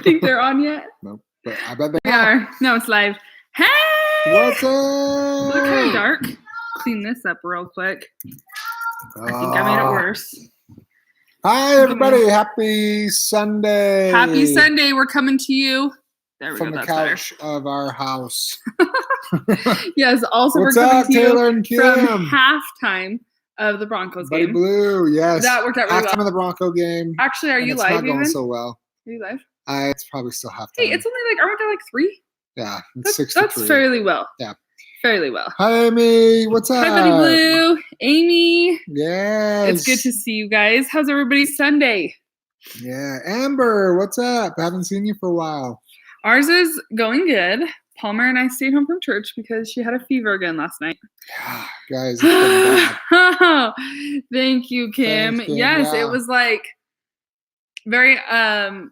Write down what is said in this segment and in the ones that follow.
Think they're on yet? Nope. But I bet they are. No, it's live. Hey! What's up? Is it kind of dark? Clean this up real quick. I think I made it worse. Hi, everybody. Happy Sunday. Happy Sunday. We're coming to you. There we from go. the couch of our house. Yes. Also, What's we're coming up, to Taylor you and Kim? from halftime of the Broncos Buddy game. Blue, yes. That worked out really well. Halftime of the Bronco game. Actually, are you it's live not going even? so well. Are you live? It's probably still halftime. Hey, it's only like, aren't there like 3? Yeah, it's 6 That's fairly well. Yeah. Fairly well. Hi, Amy. What's up? Hi, Buddy Blue. Amy. Yes. It's good to see you guys. How's everybody's Sunday? Yeah. Amber, what's up? I haven't seen you for a while. Ours is going good. Palmer and I stayed home from church because she had a fever again last night. Yeah, guys. It's been bad. Thank you, Kim. Thanks, Kim. Yes, Yeah. it was like very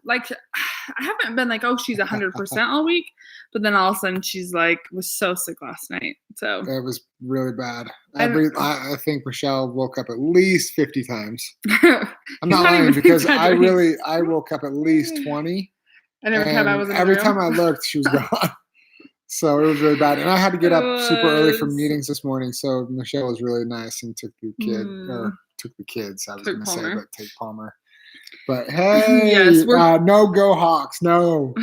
like I haven't been like, oh, she's 100% all week, but then all of a sudden she's like was so sick last night. So it was really bad. I think Michelle woke up at least 50 times. I'm not lying because I woke up at least 20. And every time I was in the every room. time I looked, she was gone. So it was really bad. And I had to get up super early from meetings this morning. So Michelle was really nice and took the kids. I was going to say, but take Palmer. But hey, yes, no go Hawks, no.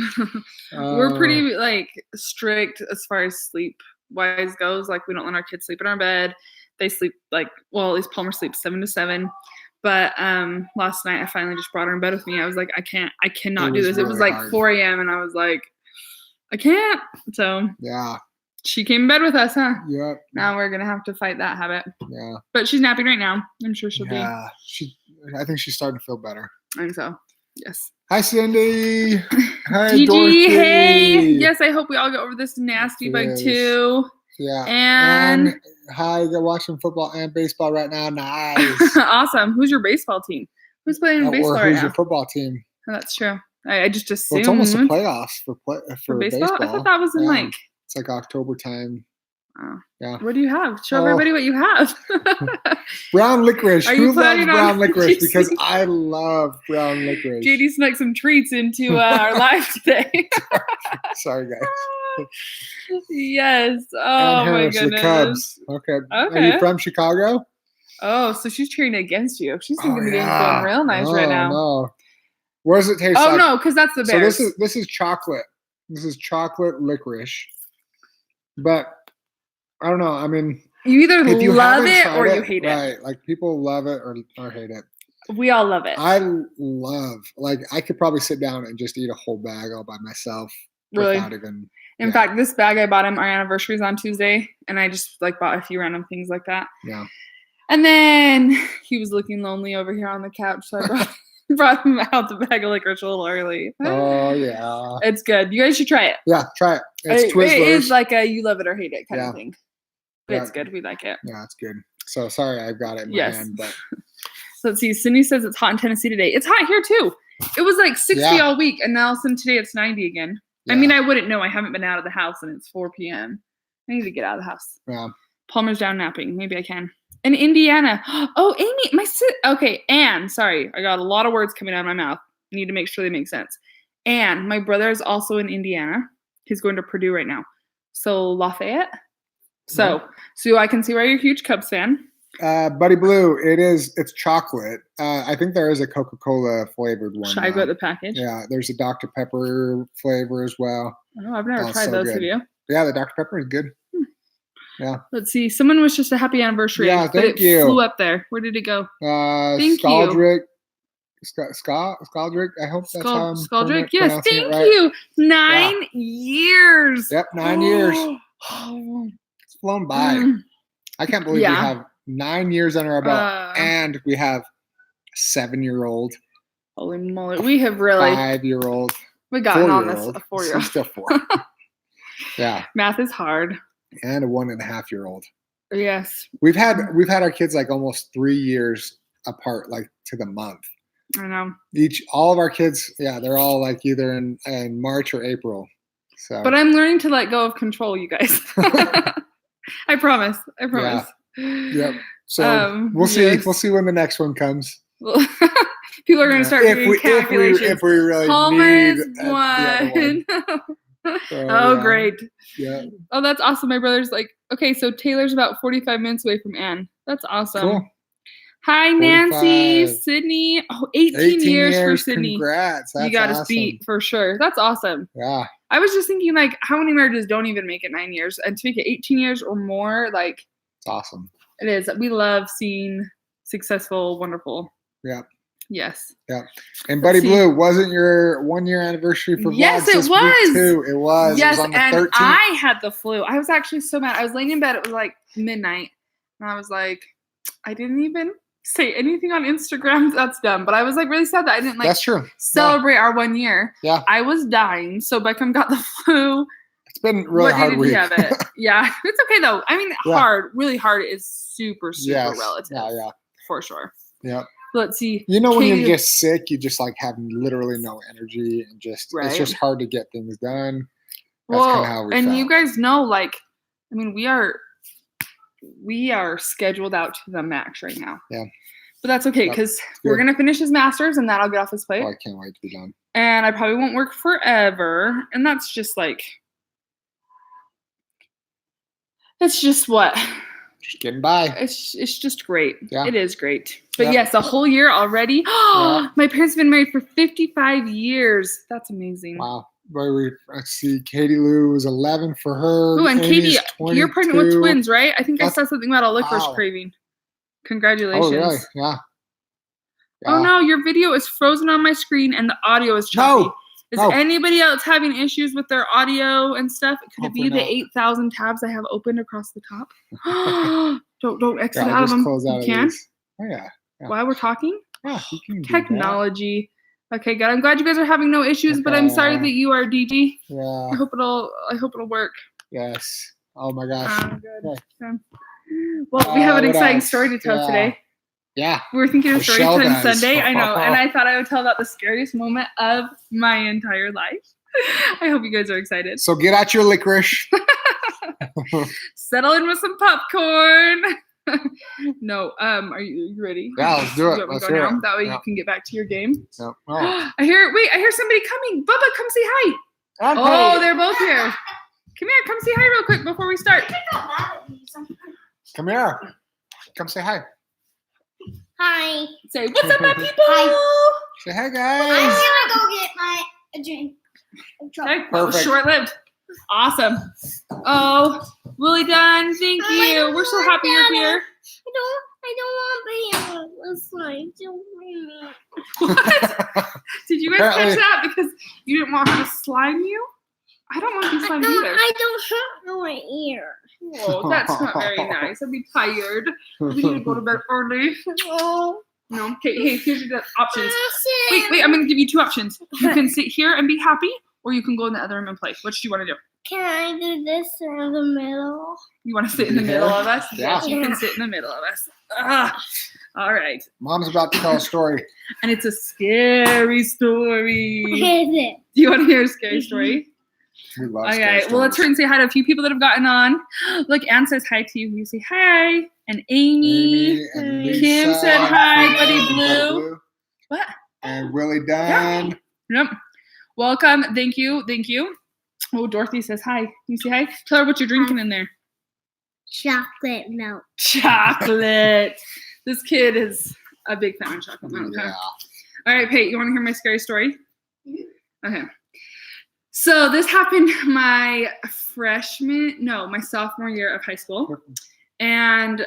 We're pretty like strict as far as sleep wise goes. Like we don't let our kids sleep in our bed. They sleep like, well, at least Palmer sleeps 7 to 7. But last night I finally just brought her in bed with me. I was like, I cannot do this. It was like hard. 4 a.m. and I was like, I can't. So yeah, she came in bed with us, huh? Yep. Now we're gonna have to fight that habit. Yeah. But she's napping right now. I'm sure she'll be. Yeah, I think she's starting to feel better. I think so. Yes. Hi, Cindy. Hi, Gigi. Dorothy. Hey. Yes, I hope we all get over this nasty bug too. Yeah. And hi, you're watching football and baseball right now. Nice. Awesome. Who's your baseball team? Who's playing baseball right now? Who's your football team? Oh, that's true. I just assumed. Well, it's almost the playoffs for baseball. I thought that was in like. It's like October time. Oh. Yeah. What do you have? Show everybody what you have. Brown licorice. Who loves brown licorice? Because I love brown licorice. JD snuck some treats into our live today. Sorry, guys. Yes. Oh, my goodness. The Cubs. Okay. Are you from Chicago? Oh, so she's cheering against you. She's thinking the game's going real nice right now. No. What does it taste like? Oh, no, because that's the Bears. So this is chocolate. This is chocolate licorice. But I don't know. I mean, you either love it or you hate it. Right. Like people love it or hate it. We all love it. I could probably sit down and just eat a whole bag all by myself. Really? Without even. In fact, this bag I bought him, our anniversary is on Tuesday, and I just like bought a few random things like that. Yeah. And then he was looking lonely over here on the couch, so I brought him out the bag of licorice a little early. Oh, yeah. It's good. You guys should try it. Yeah, try it. It's Twizzlers. It is like a you love it or hate it kind of thing. But it's good. We like it. Yeah, it's good. So sorry I've got it in my hand. But. So let's see. Cindy says it's hot in Tennessee today. It's hot here too. It was like 60 all week, and now all of a sudden today it's 90 again. Yeah. I mean, I wouldn't know. I haven't been out of the house, and it's 4 p.m. I need to get out of the house. Yeah. Palmer's down napping. Maybe I can. In Indiana. Oh, Amy, okay, Anne. Sorry, I got a lot of words coming out of my mouth. I need to make sure they make sense. Anne, my brother is also in Indiana. He's going to Purdue right now. So Lafayette. So I can see why you're a huge Cubs fan. Buddy Blue, it's chocolate. I think there is a Coca-Cola flavored one. Should I go at the package? Yeah, there's a Dr. Pepper flavor as well. Oh, I've never tried those. Have you? Yeah, the Dr. Pepper is good. Yeah. Let's see. Someone was just a happy anniversary. Yeah, thank you. It flew up there. Where did it go? Thank you. Scaldrick. I hope that's how I'm Scaldrick. Yes, thank you. 9 years. Yep, 9 years. It's flown by. I can't believe we have 9 years under our belt, and we have 7-year-old. Holy moly, we have really 5-year-old. We gotten on this a 4-year-old. Still 4. Yeah. Math is hard. And a 1.5-year-old. Yes. We've had our kids like almost 3 years apart, like to the month. I know. All of our kids, they're all like either in March or April. So. But I'm learning to let go of control, you guys. I promise. Yeah. Yep. So we'll see. We'll see when the next one comes. People are going to start doing calculations. If we really Palmer's need the other one. Oh, yeah. great. Yeah. Oh, that's awesome. My brother's like, okay, so Taylor's about 45 minutes away from Ann. That's awesome. Cool. Hi, 45. Nancy, Sydney. Oh, 18 years for Sydney. Congrats. That's you got awesome. us beat for sure. That's awesome. Yeah. I was just thinking, like, how many marriages don't even make it 9 years? And to make it 18 years or more, like, it's awesome. It is. We love seeing successful, wonderful. Yeah. Yes. Yeah. And Buddy Blue, wasn't your 1 year anniversary for Yes, vlogs it this was. week too? It was. Yes, it was on the and 13th. I had the flu. I was actually so mad. I was laying in bed. It was like midnight. And I was like, I didn't even say anything on Instagram. That's dumb. But I was like really sad that I didn't That's true. celebrate our 1 year. Yeah. I was dying. So Beckham got the flu. It's been really hard week. Have it? Yeah. It's okay though. I mean, really hard is super relative. Yeah. For sure. Yeah. Let's see. You know, when you're just sick, you just like have literally no energy and just it's just hard to get things done. That's kind of how we felt. You guys know, like, I mean, we are scheduled out to the max right now. Yeah. But that's okay because we're gonna finish his master's and that'll get off his plate. Oh, I can't wait to be done. And I probably won't work forever. And that's just like it's just what? Just getting by. It's just great. Yeah. It is great. But yes, a whole year already. My parents have been married for 55 years. That's amazing. Wow. Let's see. Katie Lou was 11 for her. Oh, and Katie, you're pregnant with twins, right? I think I saw something about a licorice craving. Congratulations. Oh, really? Yeah. Oh, no. Your video is frozen on my screen and the audio is choppy. Is anybody else having issues with their audio and stuff? Could it be the 8,000 tabs I have opened across the top? Don't exit out of them. You can? Oh, yeah. While we're talking? Yeah, you can do technology. Okay, good. I'm glad you guys are having no issues, but I'm sorry that you are, DG. Yeah. I hope it'll work. Yes. Oh my gosh. Good. Okay. Well, we have an exciting story to tell today. Yeah. We were thinking of story time Sunday. I know. And I thought I would tell about the scariest moment of my entire life. I hope you guys are excited. So get out your licorice. Settle in with some popcorn. No. Are you ready? Yeah, let's do it. Let's hear it. That way you can get back to your game. Yep. Oh. I hear somebody coming. Bubba, come say hi. Oh, they're both here. Come here. Come say hi real quick before we start. Come here. Come say hi. Hi. Say, what's up, my people? Hi. Say hi, guys. I'm gonna go get a drink. Okay, perfect. Short-lived. Awesome. Oh, Willie Dunn, thank you. We're so happy you're here. I don't want this slime. Don't bring me. What? Did you guys catch that? Because you didn't want her to slime you? I don't want to be slimed either. I don't have my ear. Oh, that's not very nice. I'd be tired. We need to go to bed early. Oh. No. Okay, hey, here's your options. Wait, I'm going to give you two options. You can sit here and be happy, or you can go in the other room and play. Which do you want to do? Can I do this in the middle? You want to sit in the middle of us? Yeah. Yes, you can sit in the middle of us. All right. Mom's about to tell a story. And it's a scary story. What is it? Do you want to hear a scary story? We love okay, well, let's turn and say hi to a few people that have gotten on. Look, Ann says hi to you. You say hi. And Amy and Kim said hi. Buddy Blue. What? And Willie Dunn. Yep. Welcome. Thank you. Oh, Dorothy says hi. You say hi. Tell her what you're drinking in there. Chocolate milk. Chocolate. This kid is a big fan of chocolate milk. Yeah. All right, Pate, you want to hear my scary story? Okay. So this happened my sophomore year of high school. And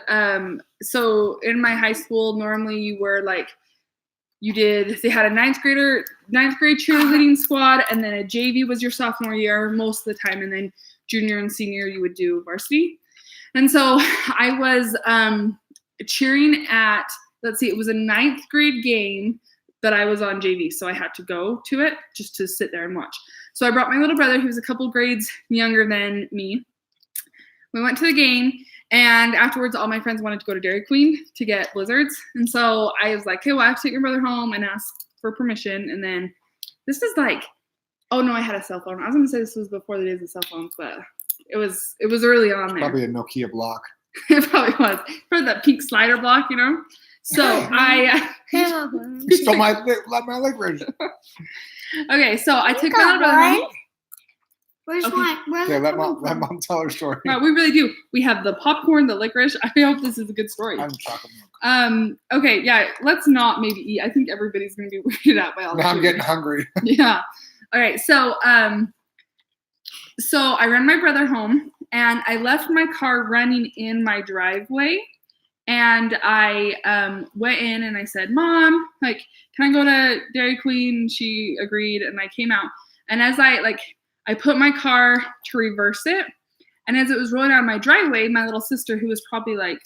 so in my high school, normally you were like, they had a ninth grade cheerleading squad, and then a JV was your sophomore year most of the time, and then junior and senior you would do varsity. And so I was cheering at, it was a ninth grade game that I was on JV, so I had to go to it just to sit there and watch. So I brought my little brother, who was a couple grades younger than me. We went to the game, and afterwards, all my friends wanted to go to Dairy Queen to get blizzards. And so I was like, okay, well, I have to take your brother home and ask for permission. And then this is like, oh no, I had a cell phone. I was gonna say this was before the days of cell phones, but it was early on there. Probably a Nokia block. It probably was. For the pink slider block, you know? So I You stole my licorice. Okay, so I took my got little brother home. one? Where's Okay. one? Where's Okay, the let other one? mom tell her story. Wow, we really do. We have the popcorn, the licorice. I hope this is a good story. I'm chocolate milk. Okay, yeah, let's not maybe eat. I think everybody's gonna be weirded out by all this. Now I'm food. getting hungry. Yeah. All right. So I ran my brother home and I left my car running in my driveway. And I went in and I said, Mom, like, can I go to Dairy Queen? She agreed and I came out. And as I put my car to reverse it. And as it was rolling down my driveway, my little sister, who was probably like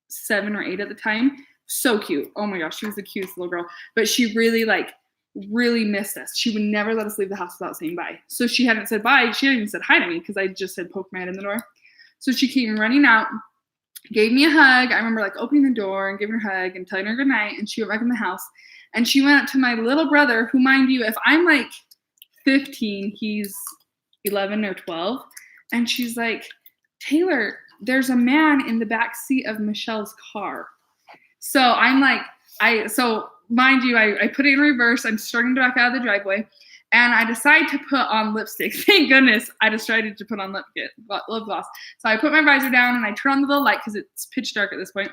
7 or 8 at the time, so cute. Oh my gosh, she was the cutest little girl. But she really missed us. She would never let us leave the house without saying bye. So she hadn't said bye. She hadn't even said hi to me because I just had poked my head in the door. So she came running out, gave me a hug. I remember like opening the door and giving her a hug and telling her goodnight. And she went back in the house. And she went up to my little brother, who, mind you, if I'm like 15, he's 11 or 12. And she's like, Taylor, there's a man in the back seat of Michelle's car. So I'm like, mind you, I put it in reverse. I'm starting to back out of the driveway. And I decide to put on lipstick. Thank goodness I decided to put on lip gloss. So I put my visor down and I turn on the little light because it's pitch dark at this point.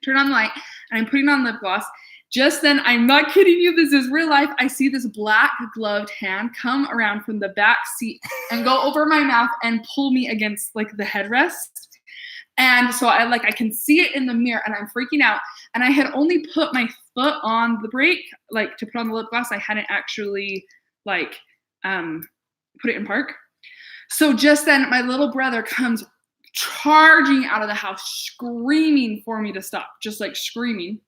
Turn on the light and I'm putting on lip gloss. Just then, I'm not kidding you, this is real life. I see this black gloved hand come around from the back seat and go over my mouth and pull me against like the headrest. And so I can see it in the mirror and I'm freaking out. And I had only put my foot on the brake, like to put on the lip gloss. I hadn't actually put it in park. So just then my little brother comes charging out of the house, screaming for me to stop, just like screaming.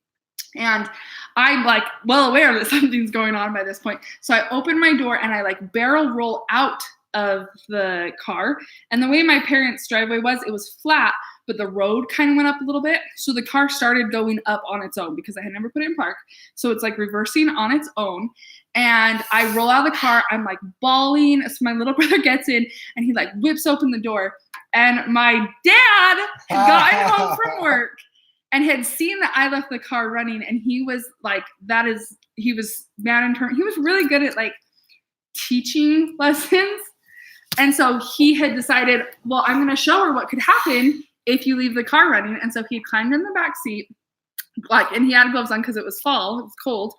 And I'm like well aware that something's going on by this point. So I open my door and I like barrel roll out of the car. And the way my parents' driveway was, it was flat, but the road kind of went up a little bit. So the car started going up on its own because I had never put it in park. So it's like reversing on its own. And I roll out of the car. I'm like bawling. So my little brother gets in and he like whips open the door. And my dad had gotten home from work and had seen that I left the car running. And he was like, he was mad in turn. He was really good at like teaching lessons. And so he had decided, well, I'm going to show her what could happen if you leave the car running. And so he climbed in the back seat, and he had gloves on because it was fall, it was cold.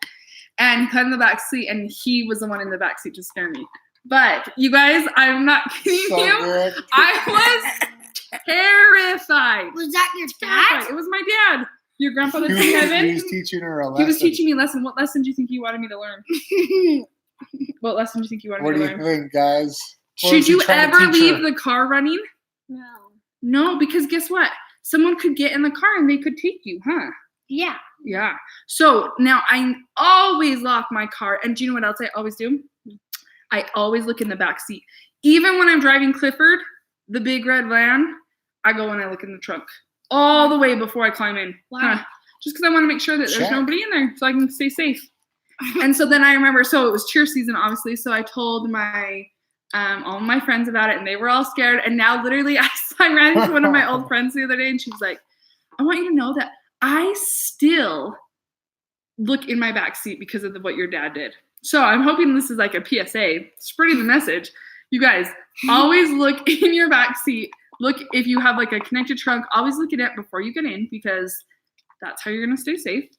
And he climbed in the back seat and he was the one in the back seat to scare me. But you guys, I'm not kidding So you. good. I was terrified. Was that your dad? It was my dad. Your grandpa that's in He heaven. was teaching her a lesson. He was teaching me a lesson. What lesson do you think he wanted me to learn? What lesson do you think he wanted What me do to you learn? think, guys? What Should was he you trying to ever teach leave her? the car running? No. No, because guess what? Someone could get in the car and they could take you, huh? Yeah. Yeah. So now I always lock my car. And do you know what else I always do? I always look in the back seat. Even when I'm driving Clifford, the big red van, I go and I look in the trunk all the way before I climb in. Wow. Just because I want to make sure that there's Check. nobody in there so I can stay safe. And so then I remember, so it was cheer season, obviously. So I told my all my friends about it and they were all scared. And now literally I ran into one of my old friends the other day and she was like, I want you to know that I still look in my back seat because of what your dad did. So I'm hoping this is like a PSA, spreading the message. You guys, always look in your back seat. Look, if you have like a connected trunk, always look at it before you get in because that's how you're going to stay safe.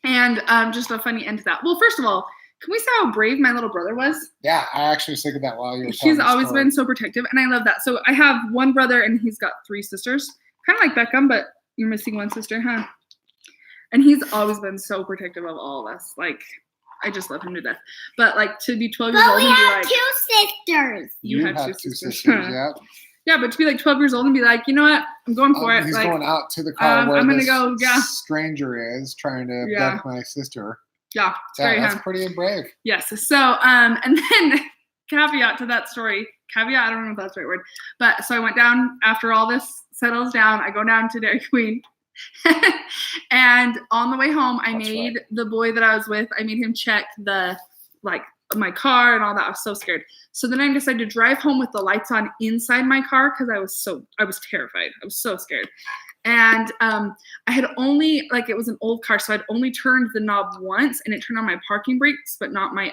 And just a funny end to that. Well, first of all, can we say how brave my little brother was? Yeah, I actually was thinking that while you were telling He's the always story. been so protective, and I love that. So I have one brother, and he's got 3 sisters. Kind of like Beckham, but you're missing one sister, huh? And he's always been so protective of all of us. Like, I just love him to death. But like to be 12 years But old we and be have like, 2 sisters. you have 2 two sisters. yeah. Yeah, but to be like 12 years old and be like, you know what? I'm going for it. He's Like, going out to the car where I'm gonna this go, yeah. stranger is trying to Yeah. abduct my sister. yeah, it's Yeah, very that's him. pretty brave. Yes. So, and then caveat to that story. Caveat, I don't know if that's the right word. But so I went down after all this settles down. I go down to Dairy Queen. And on the way home, I That's made the boy that I was with, I made him check the, like, my car and all that. I was so scared. So then I decided to drive home with the lights on inside my car because I was terrified. I was so scared. And I had only, like, it was an old car, so I'd only turned the knob once, and it turned on my parking brakes, but not my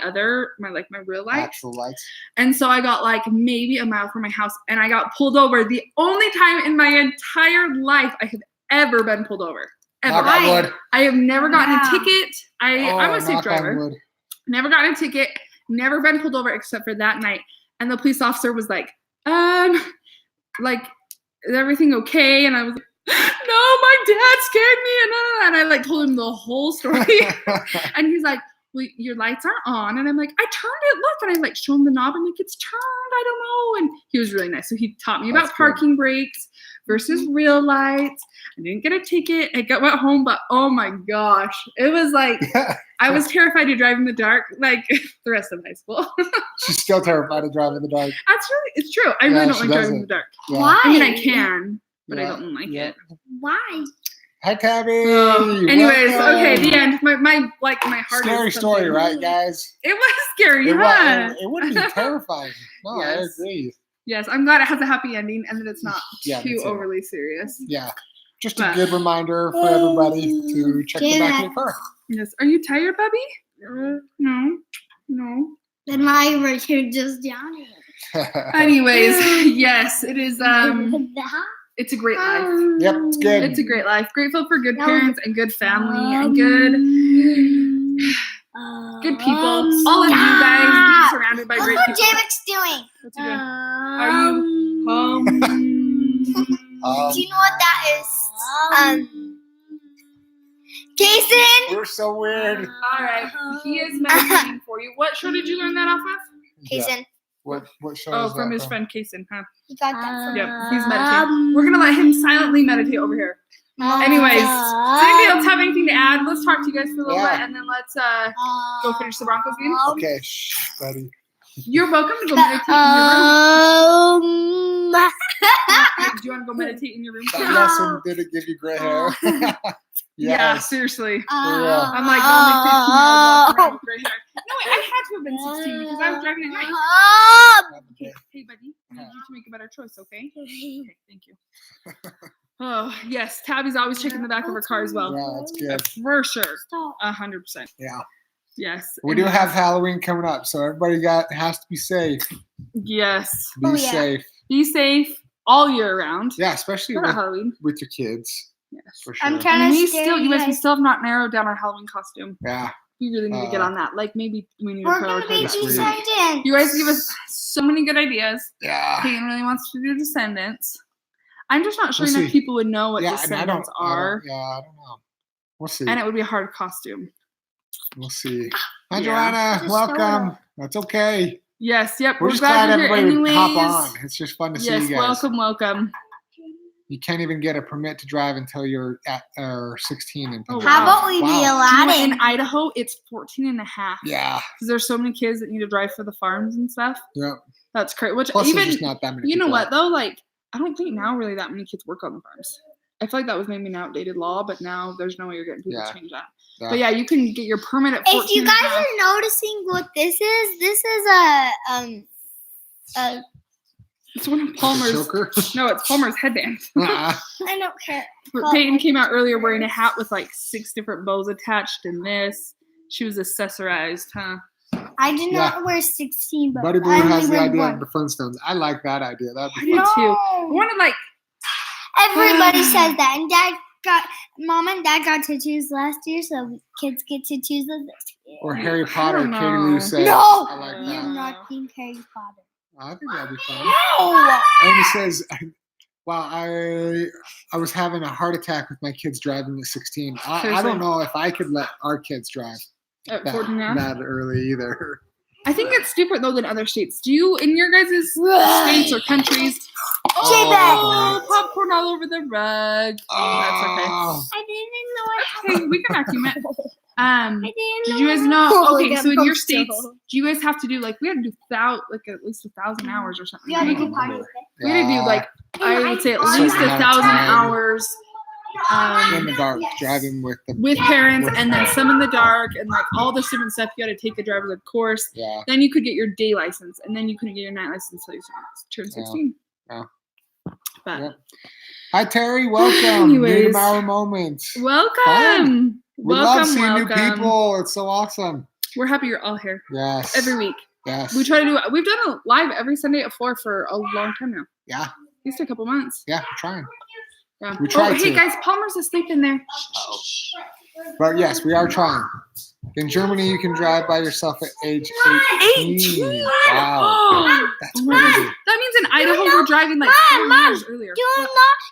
real lights. Actual lights. And so I got like maybe a mile from my house, and I got pulled over. The only time in my entire life I have ever been pulled over. Ever. Knock on wood. I have never gotten a ticket. I'm a safe knock on driver. wood. Never gotten a ticket. Never been pulled over except for that night. And the police officer was like, like, is everything okay? And I was like, no, my dad scared me. And I like told him the whole story. And he's like, well, your lights aren't on. And I'm like, I turned it, look. And I like show him the knob. I'm like, it's turned. I don't know. And he was really nice. So he taught me about parking brakes versus real lights. I didn't get a ticket. I went home, but oh my gosh. It was like, I was terrified to drive in the dark, like the rest of high school. She's still terrified to drive in the dark. It's true. I really don't like driving in the dark. Yeah. Why? I mean, I can, but I don't like it. Why? Hi, Tabby. Anyways, welcome. okay, the end. My heart. Scary is story, right, guys? It was scary, It huh? would be terrifying. No, Yes. I agree. Yes, I'm glad it has a happy ending and that it's not Yeah, me too too. overly serious. Yeah. Just a good reminder for everybody to check the back of your car. Yes. Are you tired, Bubby? No. Then my return just yawning. Anyways, yes, it is. It's a great life. Yep, it's good. It's a great life. Grateful for good parents and good family and good people. All of you guys being surrounded by great What's people. Javix doing? What's he doing? Are you Do you know what that is? Jason. We're so weird. All right. He is meditating for you. What show did you learn that off of? Jason. What show Oh, is from that his friend Kason, huh? He got that from Yep, he's meditating. We're gonna let him silently meditate over here. Anyways, does anybody else have anything to add? Let's talk to you guys for a little bit, and then let's go finish the Broncos game. Okay, shh, buddy. You're welcome to go meditate in your room. Do you want to go meditate in your room? That lesson didn't give you gray hair. Yeah, seriously. I'm like only 15 years old walking around with gray hair. No, wait, I had to have been 16 because I was driving at night. Hey, buddy, I need you to make a better choice, okay? Okay, thank you. Oh, yes, Tabby's always checking the back of her car as well. Yeah, that's good. For sure. 100%. Yeah. Yes. We do have Halloween coming up, so everybody has to be safe. Yes. Be safe. Be safe all year round. Yeah, especially What about Halloween? with your kids. Yes. For sure. I'm kind of we scared. still have not narrowed down our Halloween costume. Yeah. We really need to get on that. Like maybe we need to We're gonna be prioritize that. Descendants. You guys give us so many good ideas. Yeah. Peyton really wants to do Descendants. I'm just not sure We'll enough see. people would know what Yeah, Descendants are. I don't know. We'll see. And it would be a hard costume. We'll see. Hi, Yeah. Joanna. Just Welcome. That's okay. Yes, yep. We're We're just glad glad you're here everybody would anyways. hop on. It's just fun to see Yes, you guys. welcome. You can't even get a permit to drive until you're 16 and Oh, How about we be Do you know allowed what, in? in Idaho, it's 14 and a half. Yeah. Because there's so many kids that need to drive for the farms and stuff. Yep. That's crazy. Which Plus, there's even, just not that many you know people what out. though? Like, I don't think now really that many kids work on the farms. I feel like that was maybe an outdated law, but now there's no way you're getting people to change that. Yeah. But yeah, you can get your permit at 14 If you and a guys half. are noticing what this is a It's one of The Palmer's. choker? No, it's Palmer's headband. Uh-uh. I don't care. Peyton came out earlier wearing a hat with like 6 different bows attached and this. She was accessorized, huh? I did not wear 16, but Buddy Blue I only has the wear idea one. of the Flintstones. I like that idea. That'd I be did fun. too. I wanted like Everybody says that, and Mom and Dad got to choose last year, so kids get to choose them this year. Or Harry Potter, don't Katie Lou know. says. No! I like You're that. not King Harry Potter. I think that'd be fun. No! And he says, well, I was having a heart attack with my kids driving at 16. I Seriously? don't know if I could let our kids drive at 14 now. that early either. I think it's different though than other states. Do you in your guys' states or countries? Oh, popcorn all over the rug. That's okay. Oh, I didn't know Okay, we can vacuum it. I didn't Did you guys know? Oh, Okay, yeah, so in your postal. states, do you guys have to do like we had to do like at least 1,000 hours or something? You had to right? do party with it. We had to do like I would say at Certain least amount of 1,000 time. hours in the dark, driving with the with parents, with and then parents. some in the dark, and like all this different stuff. You got to take a driver's ed course. Yeah. Then you could get your day license, and then you couldn't get your night license until you turned 16. Yeah. But Yep. Hi, Terry. Welcome. New to Mower Moments. Welcome. We love seeing new people. It's so awesome. We're happy you're all here. Yes. Every week. Yes. We've done a live every Sunday at 4 for a long time now. Yeah. At least a couple months. Yeah, we're trying. Yeah. We tried hey guys, Palmer's asleep in there. But yes, we are trying. In Germany, you can drive by yourself at age 18. Wow. That's crazy. That means in Idaho we're driving like 4 years earlier.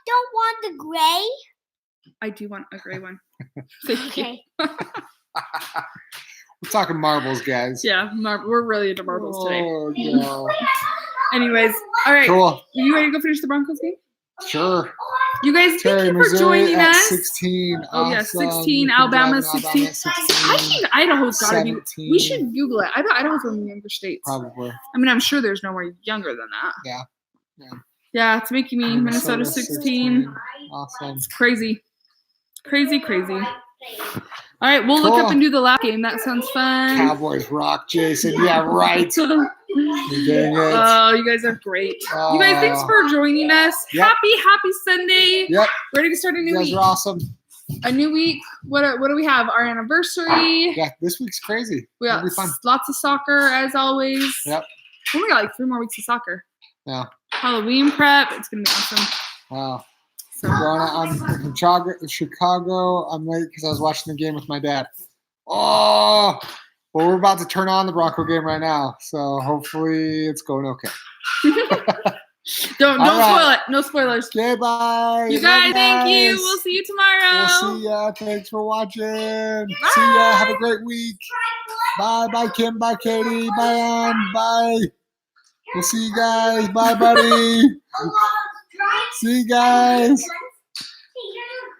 Don't want the gray? I do want a gray one. Thank you. We're talking marbles, guys. Yeah, we're really into marbles today. Oh, no. Anyways, all right. Cool. Are you ready to go finish the Broncos game? Sure. You guys, Terry, thank you for Missouri joining at us. 16. Oh, yeah, Awesome. 16. Alabama 16. I think Idaho's got to be. We should Google it. I bet Idaho's one of the younger states. Probably. I mean, I'm sure there's nowhere younger than that. Yeah. Yeah, it's making me Minnesota 16. Awesome. It's crazy. Crazy. All right, we'll look up and do the last game. That sounds fun. Cowboys rock, Jason. Yeah, right. Dang it. Oh, you guys are great. You guys, thanks for joining us. Yep. Happy Sunday. Yep. Ready to start a new week. You guys are awesome. A new week. What do we have? Our anniversary. Yeah, this week's crazy. We got fun. Lots of soccer as always. Yep. We only got like 3 more weeks of soccer. Yeah. Halloween prep. It's gonna be awesome. Wow. So I'm from Chicago. I'm late because I was watching the game with my dad. Oh, well, we're about to turn on the Bronco game right now, so hopefully it's going okay. Don't spoil it. No spoilers. Okay, bye. You guys, thank you. We'll see you tomorrow. We'll see ya. Thanks for watching. Bye. See ya. Have a great week. Bye. Bye, Kim. Bye, Katie. Bye, Ann. Bye. We'll see you guys. Bye, buddy. See you guys.